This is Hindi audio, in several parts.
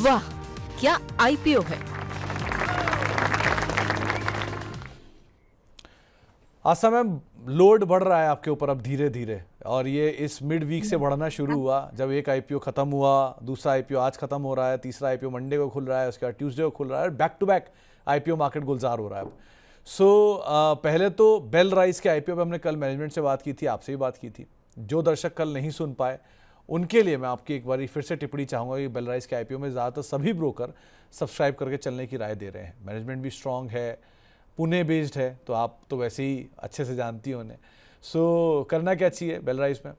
वाह, क्या आईपीओ है। आशा मैम, लोड बढ़ रहा है आपके ऊपर अब धीरे धीरे, और ये इस मिड वीक से बढ़ना शुरू हुआ जब एक आईपीओ खत्म हुआ, दूसरा आईपीओ आज खत्म हो रहा है, तीसरा आईपीओ मंडे को खुल रहा है, उसके बाद ट्यूसडे को खुल रहा है, back to back IPO market गुलजार हो रहा है अब। पहले तो बेल राइस के आईपीओ पे हमने कल मैनेजमेंट से बात की थी, आपसे भी बात की थी। जो दर्शक कल नहीं सुन पाए उनके लिए मैं आपकी एक बार फिर से टिप्पणी चाहूँगा कि बेल राइस के आईपीओ में ज़्यादातर सभी ब्रोकर सब्सक्राइब करके चलने की राय दे रहे हैं। मैनेजमेंट भी स्ट्रांग है, पुणे बेस्ड है, तो आप तो वैसे ही अच्छे से जानती हो उन्हें। करना क्या चाहिए बेल राइस में?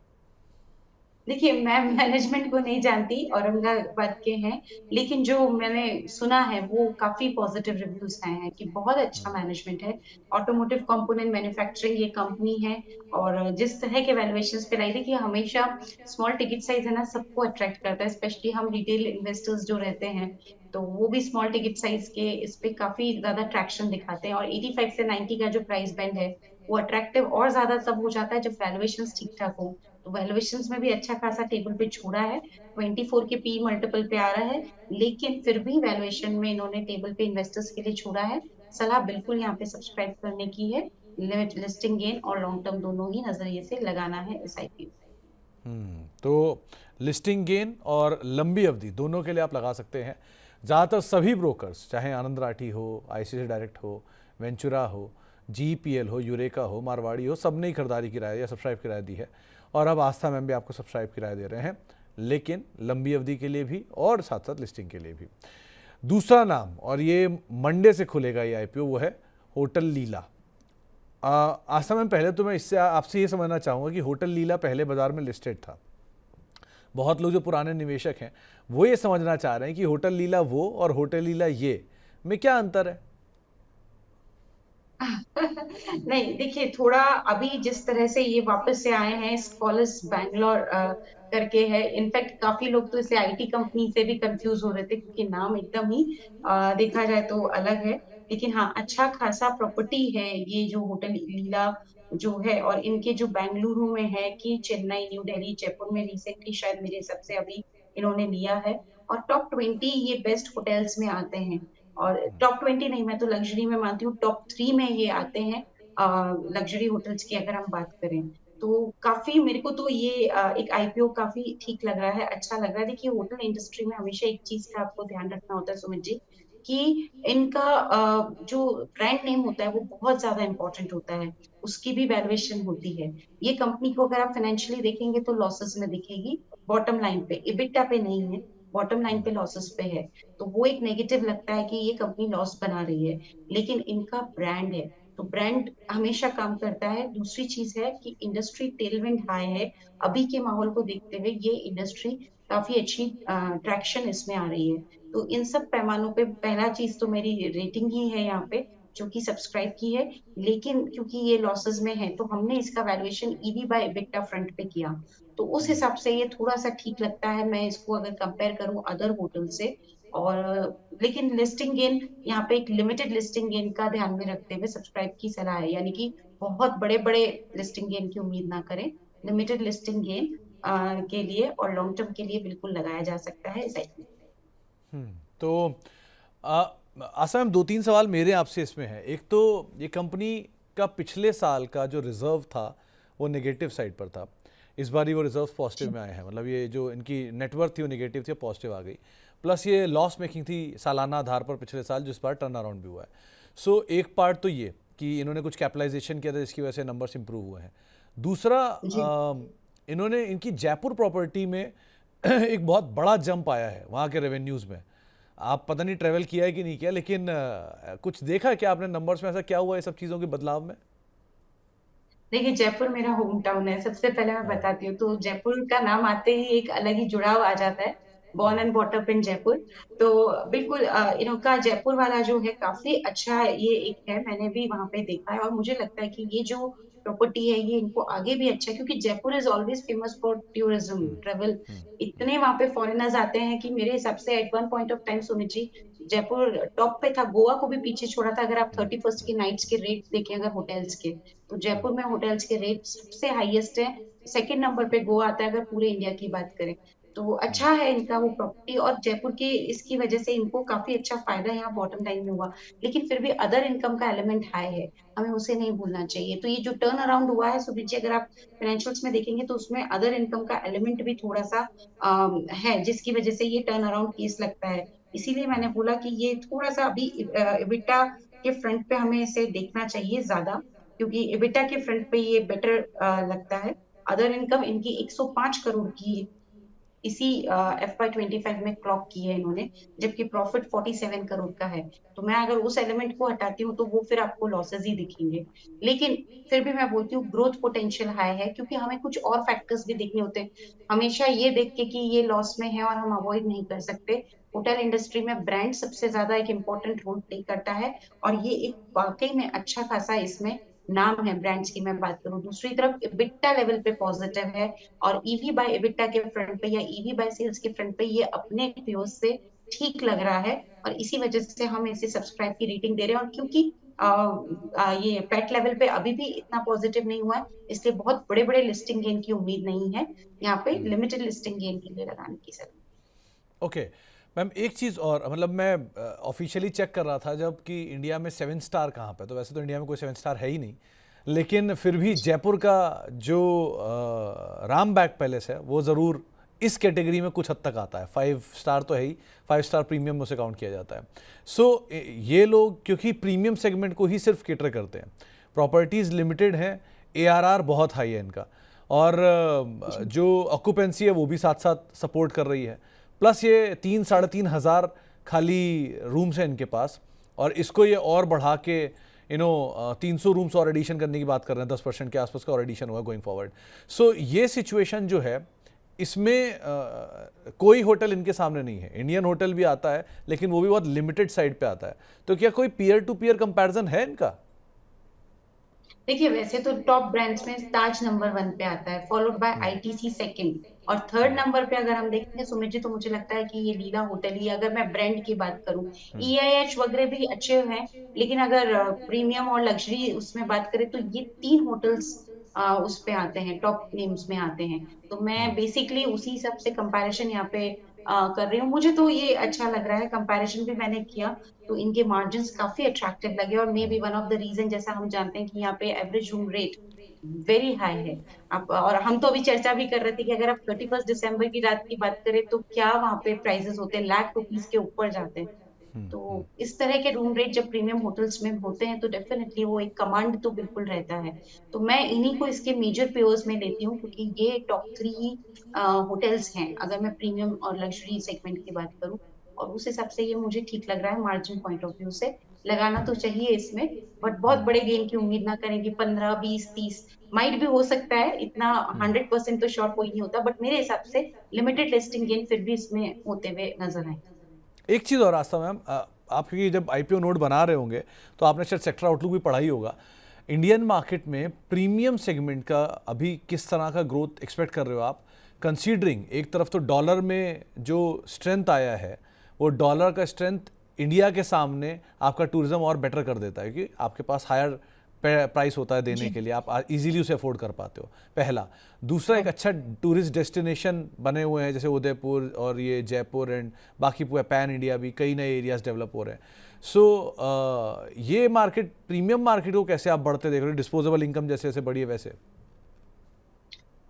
देखिए, मैं मैनेजमेंट को नहीं जानती, औरंगाबाद के हैं, लेकिन जो मैंने सुना है वो काफी पॉजिटिव रिव्यूज आए हैं कि बहुत अच्छा मैनेजमेंट है। ऑटोमोटिव कंपोनेंट मैन्युफैक्चरिंग ये कंपनी है, और जिस तरह के वैल्यूएशंस पे लाई, देखिए हमेशा स्मॉल टिकट साइज है ना, सबको अट्रैक्ट करता है, स्पेशली हम रिटेल इन्वेस्टर्स जो रहते हैं, तो वो भी स्मॉल टिकट साइज के इस पे काफी ज्यादा ट्रैक्शन दिखाते हैं। और 85 से 90 का जो प्राइस बैंड है वो अट्रैक्टिव और ज्यादा तब हो जाता है जब वैल्यूएशंस ठीक ठाक हो। तो वैल्यूएशंस में भी अच्छा खासा टेबल पे छोड़ा है, 24 के पी मल्टीपल पे आ रहा है, लेकिन फिर भी वैल्यूएशन में इन्होंने टेबल पे इन्वेस्टर्स के लिए छोड़ा है। सलाह बिल्कुल यहाँ पे सब्सक्राइब करने की है, लिमिट लिस्टिंग गेन और लॉन्ग टर्म दोनों ही नजरिए से लगाना है इस आईपीओ। तो लिस्टिंग गेन और लंबी अवधि दोनों के लिए आप लगा सकते हैं। ज़्यादातर सभी ब्रोकर्स, चाहे आनंद राठी हो, आईसीआईसीआई डायरेक्ट हो, वेंचुरा हो, जीपीएल हो, यूरेका हो, मारवाड़ी हो, सब ने ही खरीदारी की राय या सब्सक्राइब की राय दी है। और अब आस्था मैम भी आपको सब्सक्राइब की राय दे रहे हैं, लेकिन लंबी अवधि के लिए भी और साथ साथ लिस्टिंग के लिए भी। दूसरा नाम, और ये मंडे से खुलेगा ये आईपीओ, वो है होटल लीला। आस्था मैम, पहले तो मैं इससे आपसे ये समझना चाहूँगा कि होटल लीला पहले बाजार में लिस्टेड था। बहुत लोग जो पुराने निवेशक हैं वो ये समझना चाह रहे हैं कि होटल लीला वो और होटल लीला ये में क्या अंतर है? नहीं, देखिए, थोड़ा अभी जिस तरह से ये वापस से आए हैं, स्कॉलर्स बैंगलोर करके है, इनफैक्ट काफी लोग तो इसे आईटी कंपनी से भी कंफ्यूज हो रहे थे क्योंकि नाम एकदम ही देखा जाए तो अलग है। लेकिन हाँ, अच्छा खासा प्रॉपर्टी है ये जो होटल लीला जो है, और इनके जो बेंगलुरु में है कि चेन्नई, न्यू दिल्ली, जयपुर में रिसेंटली शायद मेरे हिसाब से अभी इन्होंने लिया है। और टॉप 20 ये बेस्ट होटल्स में आते हैं, और टॉप 20 नहीं, मैं तो लग्जरी में मानती हूँ टॉप 3 में ये आते हैं लग्जरी होटल्स की अगर हम बात करें। तो काफी मेरे को तो ये एक आईपीओ काफी ठीक लग रहा है, अच्छा लग रहा है। देखिए, होटल इंडस्ट्री में हमेशा एक चीज का आपको ध्यान रखना होता है सुमित जी, कि इनका जो ब्रांड नेम होता है वो बहुत ज्यादा इंपॉर्टेंट होता है, उसकी भी वैल्यूएशन होती है। ये कंपनी को अगर आप फाइनेंशियली देखेंगे तो लॉसेस में दिखेगी, बॉटम लाइन पे, इबिटा पे नहीं है, बॉटम लाइन पे लॉसेस पे है। तो वो एक नेगेटिव लगता है कि ये कंपनी लॉस बना रही है, लेकिन इनका ब्रांड है, तो ब्रांड हमेशा काम करता है। दूसरी चीज है कि इंडस्ट्री टेलविंड हाई है, अभी के माहौल को देखते हुए ये इंडस्ट्री काफी अच्छी ट्रैक्शन इसमें आ रही है। तो इन सब पैमानों पे पहला चीज तो मेरी रेटिंग ही है यहाँ पे, जो कि सब्सक्राइब की है। लेकिन क्योंकि ये लॉसेस में है तो हमने इसका valuation EV by EBITDA front पे किया, तो उस हिसाब से ये थोड़ा सा ठीक लगता है, मैं इसको अगर कंपेयर करूं अदर होटल से। और लेकिन लिस्टिंग गेन यहाँ पे एक लिमिटेड लिस्टिंग गेन का ध्यान में रखते हुए सब्सक्राइब की सलाह है, यानी कि बहुत बड़े बड़े लिस्टिंग गेन की उम्मीद ना करें, लिमिटेड लिस्टिंग गेन के लिए और लॉन्ग टर्म के लिए बिल्कुल लगाया जा सकता है इस आईपीओ। तो आशा मैम, 2-3 सवाल मेरे आपसे इसमें है। एक तो ये कंपनी का पिछले साल का जो रिजर्व था वो नेगेटिव साइड पर था, इस बार ही वो रिजर्व पॉजिटिव में आए हैं, मतलब ये जो इनकी नेटवर्थ थी वो नेगेटिव थी, पॉजिटिव आ गई। प्लस ये लॉस मेकिंग थी सालाना आधार पर पिछले साल, जिस बार टर्न अराउंड भी हुआ है। एक पार्ट तो ये कि इन्होंने कुछ कैपिटलाइजेशन किया था जिसकी वजह से नंबर्स इंप्रूव हुए हैं। दूसरा, इन्होंने इनकी जयपुर प्रॉपर्टी में एक बहुत बड़ा जंप आया है वहाँ के रेवेन्यूज़ में। आप पता नहीं ट्रैवल किया है कि नहीं किया, लेकिन कुछ देखा है क्या आपने नंबर्स में, ऐसा क्या हुआ है सब चीज़ों के बदलाव में? देखिए, जयपुर मेरा होम टाउन है, सबसे पहले मैं बताती हूँ, तो जयपुर का नाम आते ही एक अलग ही जुड़ाव आ जाता है, born and bought up in Jaipur. तो बिल्कुल इनका जयपुर वाला जो है काफी अच्छा ये एक है, मैंने भी वहां पे देखा है, और मुझे लगता है कि ये जो प्रॉपर्टी है ये इनको आगे भी अच्छा है, क्योंकि Jaipur is always famous for tourism travel. इतने वहां पे फॉरेनर्स आते हैं कि मेरे हिसाब से at one point of time Sumit ji, Jaipur top पे था, गोवा को भी पीछे छोड़ा था। अगर आप 31st की नाइट्स के रेट देखें अगर होटल्स के, तो जयपुर में होटल्स के रेट सबसे हाईएस्ट है। सेकंड नंबर पे गोवा आता है अगर पूरे इंडिया की बात करें। तो अच्छा है इनका वो प्रॉपर्टी, और जयपुर के इसकी वजह से इनको काफी अच्छा फायदा यहाँ बॉटम लाइन में हुआ। लेकिन फिर भी अदर इनकम का एलिमेंट हाई है, हमें उसे नहीं भूलना चाहिए। तो ये जो टर्न अराउंड हुआ है सुमित जी, अगर आप फाइनेंशियल्स में देखेंगे तो उसमें अदर इनकम का एलिमेंट भी थोड़ा सा है, जिसकी वजह से ये टर्न अराउंड केस लगता है। इसीलिए मैंने बोला कि ये थोड़ा सा अभी इबिटा के फ्रंट पे हमें इसे देखना चाहिए ज्यादा, क्योंकि इबिटा के फ्रंट पे ये बेटर लगता है। अदर इनकम इनकी 105 करोड़ की इसी FY25 में क्लॉक की है इन्होंने, जबकि प्रॉफिट 47 करोड़ का है। तो मैं अगर उस एलिमेंट को हटाती हूँ तो वो फिर आपको लॉसेस ही दिखेंगे। लेकिन फिर भी मैं बोलती हूँ ग्रोथ पोटेंशियल हाई है, क्योंकि हमें कुछ और फैक्टर्स भी देखने होते हैं। हमेशा ये देख के कि ये लॉस में है और हम अवॉइड नहीं कर सकते। होटल इंडस्ट्री में ब्रांड सबसे ज्यादा एक इम्पोर्टेंट रोल प्ले करता है, और ये एक वाकई में अच्छा खासा इसमें नाम है ब्रांड्स की मैं बात करूं। दूसरी तरफ EBITDA लेवल पे पॉजिटिव है, और ईवी बाय एबिटा के फ्रंट पे या ईवी बाय सेल्स के फ्रंट पे ये अपने पीओ से ठीक लग रहा है, और इसी वजह से हम इसे सब्सक्राइब की रेटिंग दे रहे हैं। और क्योंकि ये पेट लेवल पे अभी भी इतना पॉजिटिव नहीं हुआ है, इसलिए बहुत बड़े बड़े लिस्टिंग गेन की उम्मीद नहीं है, यहाँ पे लिमिटेड लिस्टिंग गेन के लिए लगाने की सर। ओके मैम, एक चीज़ और, मतलब मैं ऑफिशियली चेक कर रहा था जब कि इंडिया में 7 स्टार कहाँ पे, तो वैसे तो इंडिया में कोई 7 स्टार है ही नहीं, लेकिन फिर भी जयपुर का जो राम बैग पैलेस है वो ज़रूर इस कैटेगरी में कुछ हद तक आता है। 5 स्टार तो है ही, 5 स्टार प्रीमियम उसे काउंट किया जाता है। सो ये लोग क्योंकि प्रीमियम सेगमेंट को ही सिर्फ केटर करते हैं, प्रॉपर्टीज़ लिमिटेड हैं, ARR बहुत हाई है इनका, और जो ऑक्यूपेंसी है वो भी साथ साथ सपोर्ट कर रही है, प्लस ये 3-3.5 हज़ार खाली रूम्स हैं इनके पास, और इसको ये और बढ़ा के 300 रूम्स और एडिशन करने की बात कर रहे हैं, 10% के आसपास का और एडिशन होगा गोइंग फॉरवर्ड। सो ये सिचुएशन जो है इसमें कोई होटल इनके सामने नहीं है। इंडियन होटल भी आता है लेकिन वो भी बहुत लिमिटेड साइड पे आता है, तो क्या कोई पीयर टू पीयर कंपैरिजन है इनका? देखिए वैसे तो टॉप ब्रांड्स में ताज नंबर 1 पे आता है, फॉलोड बाय आईटीसी सेकंड, और थर्ड नंबर पे अगर हम देखेंगे सुमित जी, तो मुझे लगता है कि ये लीला होटल ही है, अगर मैं ब्रांड की बात करूं। EIH वगैरह भी अच्छे हैं, लेकिन अगर प्रीमियम और लग्जरी उसमें बात करें तो ये 3 होटल्स उस पे आते हैं, टॉप नेम्स में आते हैं। तो मैं बेसिकली उसी हिसाब से कंपैरिजन यहाँ पे कर रही हूँ। मुझे तो ये अच्छा लग रहा है, कंपैरिजन भी मैंने किया तो इनके मार्जिन्स काफी अट्रैक्टिव लगे, और maybe one of the reason, जैसा हम जानते हैं कि यहाँ पे average room rate very high है। अब और हम तो अभी चर्चा भी कर रहे थे कि अगर आप 31 दिसंबर की रात की बात करें तो क्या वहां पे प्राइसेस होते हैं, ₹1,00,000 के ऊपर जाते हैं। तो इस तरह के रूम रेट जब प्रीमियम होटल्स में होते हैं तो डेफिनेटली वो एक कमांड तो बिल्कुल रहता है। तो मैं इन्हीं को इसके मेजर पेयर्स में लेती हूँ, क्योंकि ये टॉप 3 होटल्स हैं अगर मैं प्रीमियम और लग्जरी सेगमेंट की बात करूँ। और उस हिसाब से ये मुझे ठीक लग रहा है, मार्जिन पॉइंट ऑफ व्यू से लगाना तो चाहिए इसमें। बट बहुत बड़े गेन की उम्मीद ना करें कि 15, 20, 30 माइट भी हो सकता है, इतना 100% तो श्योर कोई नहीं होता, बट मेरे हिसाब से लिमिटेड लिस्टिंग गेन फिर भी इसमें होते हुए नजर आए। एक चीज़ और आस्था मैम, आप क्योंकि जब IPO नोट बना रहे होंगे तो आपने शायद सेक्टर आउटलुक भी पढ़ा ही होगा। इंडियन मार्केट में प्रीमियम सेगमेंट का अभी किस तरह का ग्रोथ एक्सपेक्ट कर रहे हो आप, कंसीडरिंग एक तरफ तो डॉलर में जो स्ट्रेंथ आया है, वो डॉलर का स्ट्रेंथ इंडिया के सामने आपका टूरिज्म और बेटर कर देता है, क्योंकि आपके पास हायर प्राइस होता है देने के लिए, आप इजीली उसे अफोर्ड कर पाते हो, पहला। दूसरा, एक अच्छा टूरिस्ट डेस्टिनेशन बने हुए हैं जैसे उदयपुर और ये जयपुर एंड बाकी पूरा पैन इंडिया भी कई नए एरियाज डेवलप हो रहे हैं। सो ये मार्केट, प्रीमियम मार्केट को कैसे आप बढ़ते देख रहे हो? डिस्पोजेबल इनकम जैसे जैसे बढ़ी है वैसे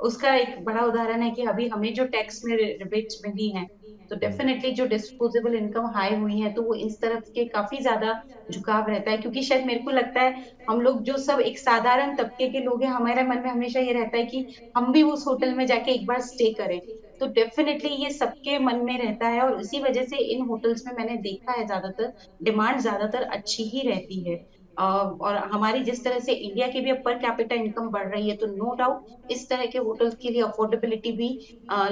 उसका एक बड़ा उदाहरण है कि अभी हमें जो टैक्स में रिबेट्स मिली हैं, तो डेफिनेटली जो डिस्पोजेबल इनकम हाई हुई है तो वो इस तरफ के काफी ज्यादा झुकाव रहता है, क्योंकि शायद मेरे को लगता है हम लोग जो सब एक साधारण तबके के लोग हैं, हमारे मन में हमेशा ये रहता है कि हम भी उस होटल में जाके एक बार स्टे करें। तो डेफिनेटली ये सबके मन में रहता है, और इसी वजह से इन होटल्स में मैंने देखा है ज्यादातर डिमांड ज्यादातर अच्छी ही रहती है। और हमारी जिस तरह से इंडिया की भी अब पर कैपिटा इनकम बढ़ रही है, तो नो डाउट इस तरह के होटल्स के लिए अफोर्डेबिलिटी भी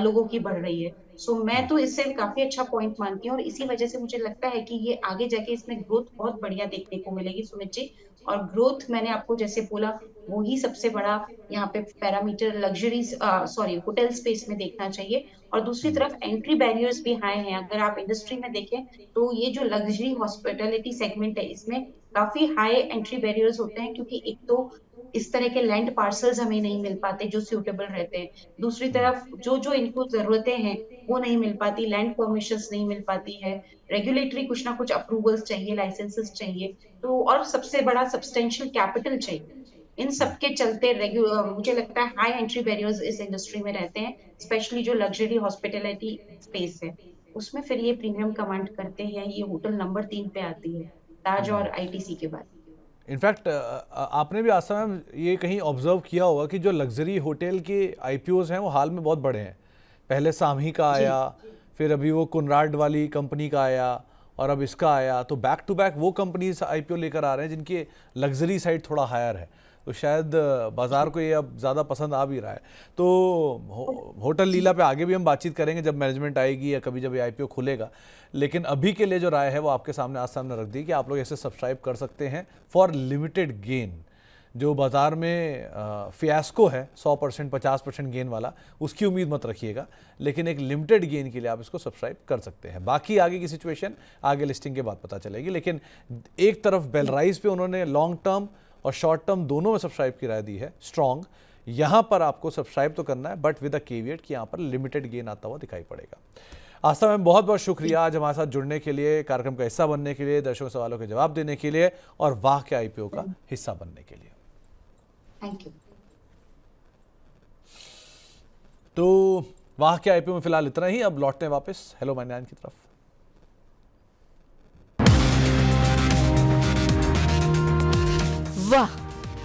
लोगों की बढ़ रही है। सो मैं तो इससे काफी अच्छा पॉइंट मानती हूँ, और इसी वजह से मुझे लगता है कि ये आगे जाके इसमें ग्रोथ बहुत बढ़िया देखने को मिलेगी सुमित जी। और ग्रोथ मैंने आपको जैसे बोला, वो ही सबसे बड़ा यहाँ पे parameter luxury sorry hotel space में देखना चाहिए। और दूसरी तरफ एंट्री बैरियर्स भी हाई हैं, अगर आप इंडस्ट्री में देखें तो ये जो लग्जरी हॉस्पिटैलिटी सेगमेंट है इसमें काफी हाई एंट्री बैरियर्स होते हैं, क्योंकि एक तो इस तरह के लैंड पार्सल्स हमें नहीं मिल पाते जो सूटेबल रहते हैं। दूसरी तरफ जो जो इनको जरूरतें हैं वो नहीं मिल पाती, लैंड परमिशंस नहीं मिल पाती है, रेगुलेटरी कुछ ना कुछ अप्रूवल्स चाहिए, लाइसेंसेस चाहिए, तो और सबसे बड़ा सब्सटेंशियल कैपिटल चाहिए। इन सब के चलते मुझे लगता है हाई एंट्री बैरियर्स इस इंडस्ट्री में रहते हैं, स्पेशली जो लग्जरी हॉस्पिटैलिटी स्पेस है उसमें फिर ये प्रीमियम कमांड करते हैं। ये होटल नंबर 3 पे आती है, ताज और आईटीसी के बाद। इनफैक्ट आपने भी आसाम में ये कहीं ऑब्जर्व किया होगा कि जो लग्जरी होटल के आईपीओज हैं वो हाल में बहुत बड़े हैं। पहले सामही का जी आया, फिर अभी वो कुनराड वाली कंपनी का आया, और अब इसका आया। तो बैक टू बैक वो कंपनीज आईपीओ लेकर आ रहे हैं जिनकी लग्जरी साइड थोड़ा हायर है। तो शायद बाजार को ये अब ज़्यादा पसंद आ भी रहा है। तो होटल लीला पे आगे भी हम बातचीत करेंगे जब मैनेजमेंट आएगी या कभी जब ये आईपीओ खुलेगा। लेकिन अभी के लिए जो राय है वो आपके सामने आज सामने रख दी कि आप लोग ऐसे सब्सक्राइब कर सकते हैं फॉर लिमिटेड गेन। जो बाज़ार में फियास्को है 100% 50% गेन वाला, उसकी उम्मीद मत रखिएगा, लेकिन एक लिमिटेड गेन के लिए आप इसको सब्सक्राइब कर सकते हैं। बाकी आगे की सिचुएशन आगे लिस्टिंग के बाद पता चलेगी। लेकिन एक तरफ बेलराइज पे उन्होंने लॉन्ग टर्म और शॉर्ट टर्म दोनों में सब्सक्राइब की राय दी है स्ट्रॉन्ग। यहाँ पर आपको सब्सक्राइब तो करना है बट विद अ केविएट कि यहाँ पर लिमिटेड गेन आता हुआ दिखाई पड़ेगा। आस्था मैम, बहुत बहुत शुक्रिया आज हमारे साथ जुड़ने के लिए, कार्यक्रम का हिस्सा बनने के लिए, दर्शकों सवालों के जवाब देने के लिए और वाह के आईपीओ का हिस्सा बनने के लिए। Thank you. तो वाह के आईपीओ में फिलहाल इतना ही। अब लौटते हैं वापस हेलो मनी 9 की तरफ। वाह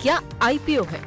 क्या आईपीओ है।